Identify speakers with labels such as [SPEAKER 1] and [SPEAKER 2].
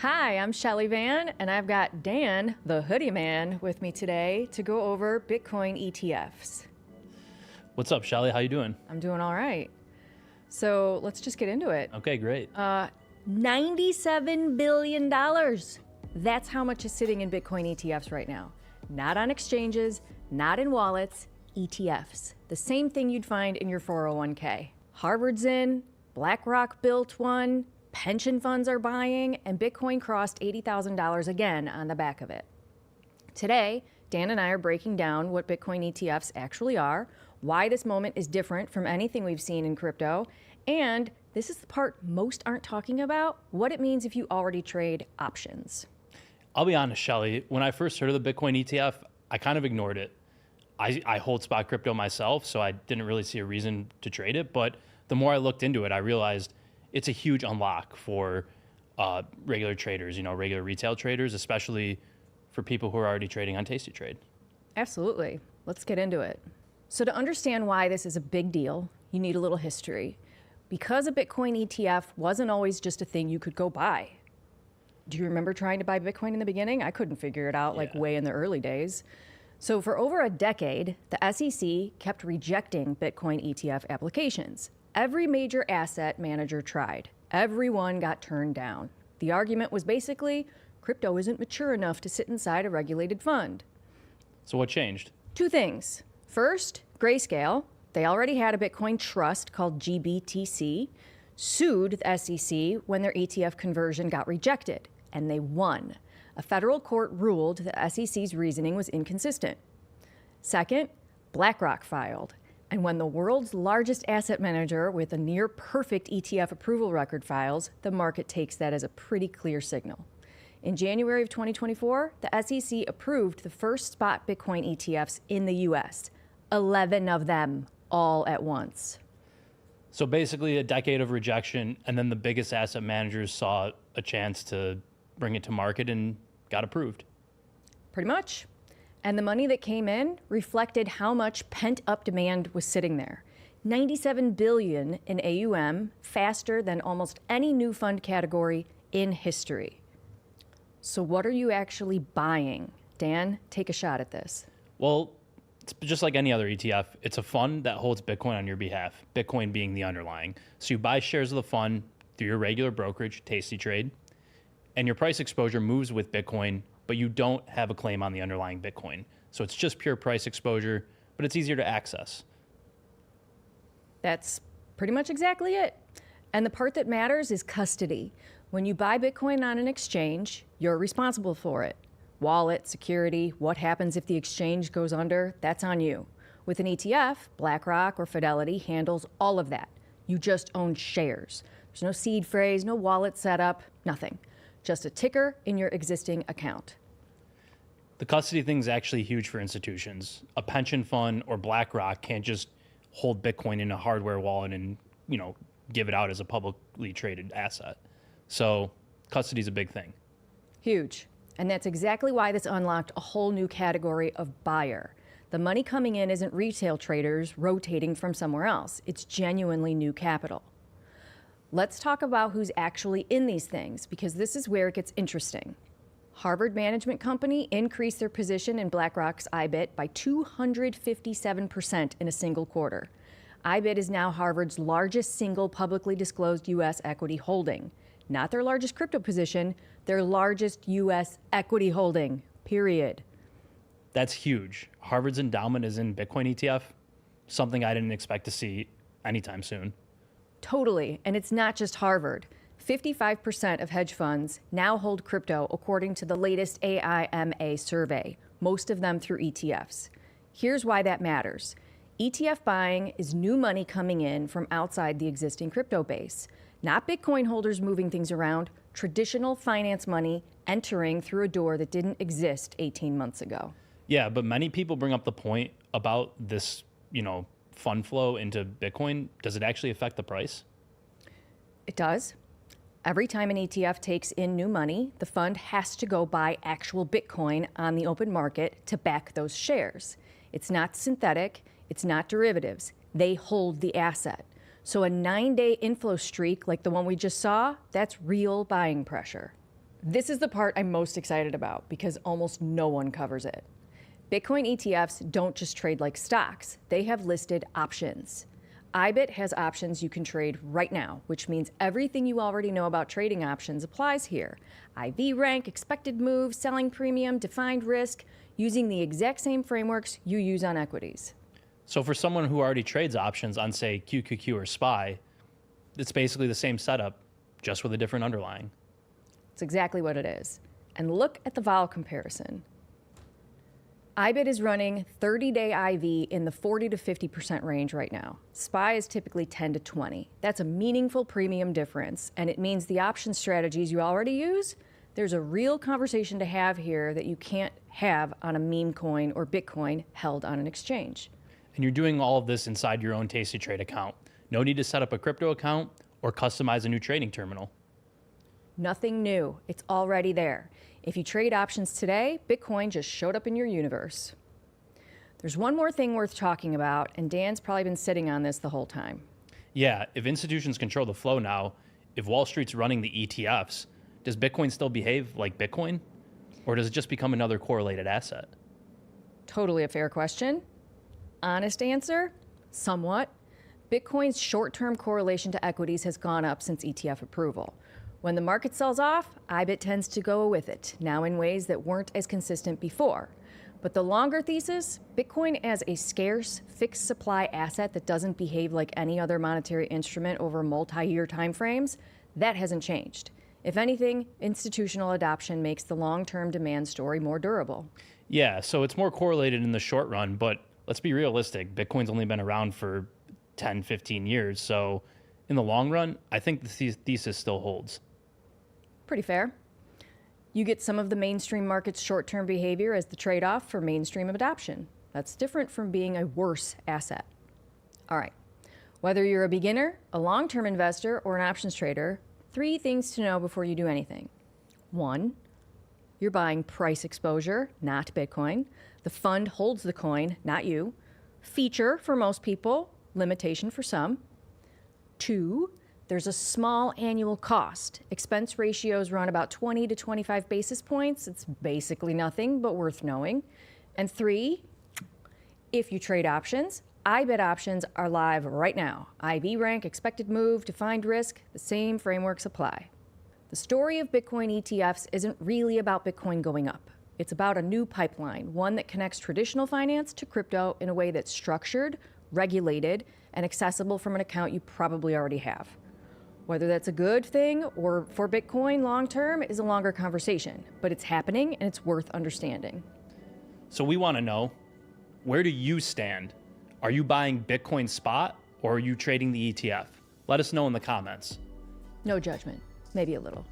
[SPEAKER 1] Hi, I'm Shelly Van, and I've got Dan, the hoodie man, with me today to go over Bitcoin ETFs.
[SPEAKER 2] What's up, Shelly? How you doing?
[SPEAKER 1] I'm doing all right. So let's just get into it.
[SPEAKER 2] Okay, great.
[SPEAKER 1] $97 billion. That's how much is sitting in Bitcoin ETFs right now. Not on exchanges, not in wallets, ETFs. The same thing you'd find in your 401k. Harvard's in, BlackRock built one, pension funds are buying, and Bitcoin crossed $80,000 again on the back of it. Today, Dan and I are breaking down what Bitcoin ETFs actually are, why this moment is different from anything we've seen in crypto, and this is the part most aren't talking about, what it means if you already trade options.
[SPEAKER 2] I'll be honest, Shelly. When I first heard of the Bitcoin ETF, I kind of ignored it. I hold spot crypto myself, so I didn't really see a reason to trade it. But the more I looked into it, I realized it's a huge unlock for regular traders, regular retail traders, especially for people who are already trading on tastytrade.
[SPEAKER 1] Absolutely. Let's get into it. So to understand why this is a big deal, you need a little history. Because a Bitcoin ETF wasn't always just a thing you could go buy. Do you remember trying to buy Bitcoin in the beginning? I couldn't figure it out way in the early days. So for over a decade, the SEC kept rejecting Bitcoin ETF applications. Every major asset manager tried. Everyone got turned down. The argument was basically, crypto isn't mature enough to sit inside a regulated fund.
[SPEAKER 2] So what changed?
[SPEAKER 1] Two things. First, Grayscale, they already had a Bitcoin trust called GBTC, sued the SEC when their ETF conversion got rejected, and they won. A federal court ruled the SEC's reasoning was inconsistent. Second, BlackRock filed. And when the world's largest asset manager with a near perfect ETF approval record files, the market takes that as a pretty clear signal. In January of 2024, the SEC approved the first spot Bitcoin ETFs in the US, 11 of them all at once.
[SPEAKER 2] So basically a decade of rejection, and then the biggest asset managers saw a chance to bring it to market and got approved.
[SPEAKER 1] Pretty much. And the money that came in reflected how much pent-up demand was sitting there. $97 billion in AUM, faster than almost any new fund category in history. So what are you actually buying? Dan, take a shot at this.
[SPEAKER 2] Well, it's just like any other ETF. It's a fund that holds Bitcoin on your behalf, Bitcoin being the underlying. So you buy shares of the fund through your regular brokerage, tastytrade, and your price exposure moves with Bitcoin, but you don't have a claim on the underlying Bitcoin. So it's just pure price exposure, but it's easier to access.
[SPEAKER 1] That's pretty much exactly it. And the part that matters is custody. When you buy Bitcoin on an exchange, you're responsible for it. Wallet, security, what happens if the exchange goes under, that's on you. With an ETF, BlackRock or Fidelity handles all of that. You just own shares. There's no seed phrase, no wallet setup, nothing. Just a ticker in your existing account.
[SPEAKER 2] The custody thing is actually huge for institutions. A pension fund or BlackRock can't just hold Bitcoin in a hardware wallet and, give it out as a publicly traded asset. So custody is a big thing.
[SPEAKER 1] Huge. And that's exactly why this unlocked a whole new category of buyer. The money coming in isn't retail traders rotating from somewhere else. It's genuinely new capital. Let's talk about who's actually in these things, because this is where it gets interesting. Harvard Management Company increased their position in BlackRock's IBIT by 257% in a single quarter. IBIT is now Harvard's largest single publicly disclosed U.S. equity holding. Not their largest crypto position, their largest U.S. equity holding, period.
[SPEAKER 2] That's huge. Harvard's endowment is in Bitcoin ETF, something I didn't expect to see anytime soon.
[SPEAKER 1] Totally, and it's not just Harvard. 55% of hedge funds now hold crypto according to the latest AIMA survey, most of them through ETFs. Here's why that matters. ETF buying is new money coming in from outside the existing crypto base. Not Bitcoin holders moving things around, traditional finance money entering through a door that didn't exist 18 months ago.
[SPEAKER 2] Yeah, but many people bring up the point about this, fund flow into Bitcoin. Does it actually affect the price?
[SPEAKER 1] It does. Every time an ETF takes in new money, the fund has to go buy actual Bitcoin on the open market to back those shares. It's not synthetic, it's not derivatives. They hold the asset. So a 9-day inflow streak like the one we just saw, that's real buying pressure. This is the part I'm most excited about because almost no one covers it. Bitcoin ETFs don't just trade like stocks, they have listed options. IBIT has options you can trade right now, which means everything you already know about trading options applies here. IV rank, expected move, selling premium, defined risk, using the exact same frameworks you use on equities.
[SPEAKER 2] So for someone who already trades options on, say, QQQ or SPY, it's basically the same setup, just with a different underlying.
[SPEAKER 1] It's exactly what it is. And look at the vol comparison. IBIT is running 30-day IV in the 40 to 50% range right now. SPY is typically 10 to 20. That's a meaningful premium difference, and it means the option strategies you already use, there's a real conversation to have here that you can't have on a meme coin or Bitcoin held on an exchange.
[SPEAKER 2] And you're doing all of this inside your own tastytrade account. No need to set up a crypto account or customize a new trading terminal.
[SPEAKER 1] Nothing new. It's already there. If you trade options today, Bitcoin just showed up in your universe. There's one more thing worth talking about, and Dan's probably been sitting on this the whole time.
[SPEAKER 2] Yeah, if institutions control the flow now, if Wall Street's running the ETFs, does Bitcoin still behave like Bitcoin? Or does it just become another correlated asset?
[SPEAKER 1] Totally a fair question. Honest answer, somewhat. Bitcoin's short-term correlation to equities has gone up since ETF approval. When the market sells off, IBIT tends to go with it, now in ways that weren't as consistent before. But the longer thesis, Bitcoin as a scarce, fixed supply asset that doesn't behave like any other monetary instrument over multi-year timeframes, that hasn't changed. If anything, institutional adoption makes the long-term demand story more durable.
[SPEAKER 2] Yeah, so it's more correlated in the short run, but let's be realistic. Bitcoin's only been around for 10, 15 years. So in the long run, I think the thesis still holds.
[SPEAKER 1] Pretty fair. You get some of the mainstream market's short-term behavior as the trade-off for mainstream adoption. That's different from being a worse asset. All right. Whether you're a beginner, a long-term investor, or an options trader, 3 things to know before you do anything. 1, you're buying price exposure, not Bitcoin. The fund holds the coin, not you. Feature for most people, limitation for some. 2, there's a small annual cost. Expense ratios run about 20 to 25 basis points. It's basically nothing, but worth knowing. And 3, if you trade options, IBIT options are live right now. IV rank, expected move, defined risk, the same frameworks apply. The story of Bitcoin ETFs isn't really about Bitcoin going up. It's about a new pipeline, one that connects traditional finance to crypto in a way that's structured, regulated, and accessible from an account you probably already have. Whether that's a good thing or for Bitcoin long term is a longer conversation, but it's happening and it's worth understanding.
[SPEAKER 2] So we want to know, where do you stand? Are you buying Bitcoin spot or are you trading the ETF? Let us know in the comments.
[SPEAKER 1] No judgment, maybe a little.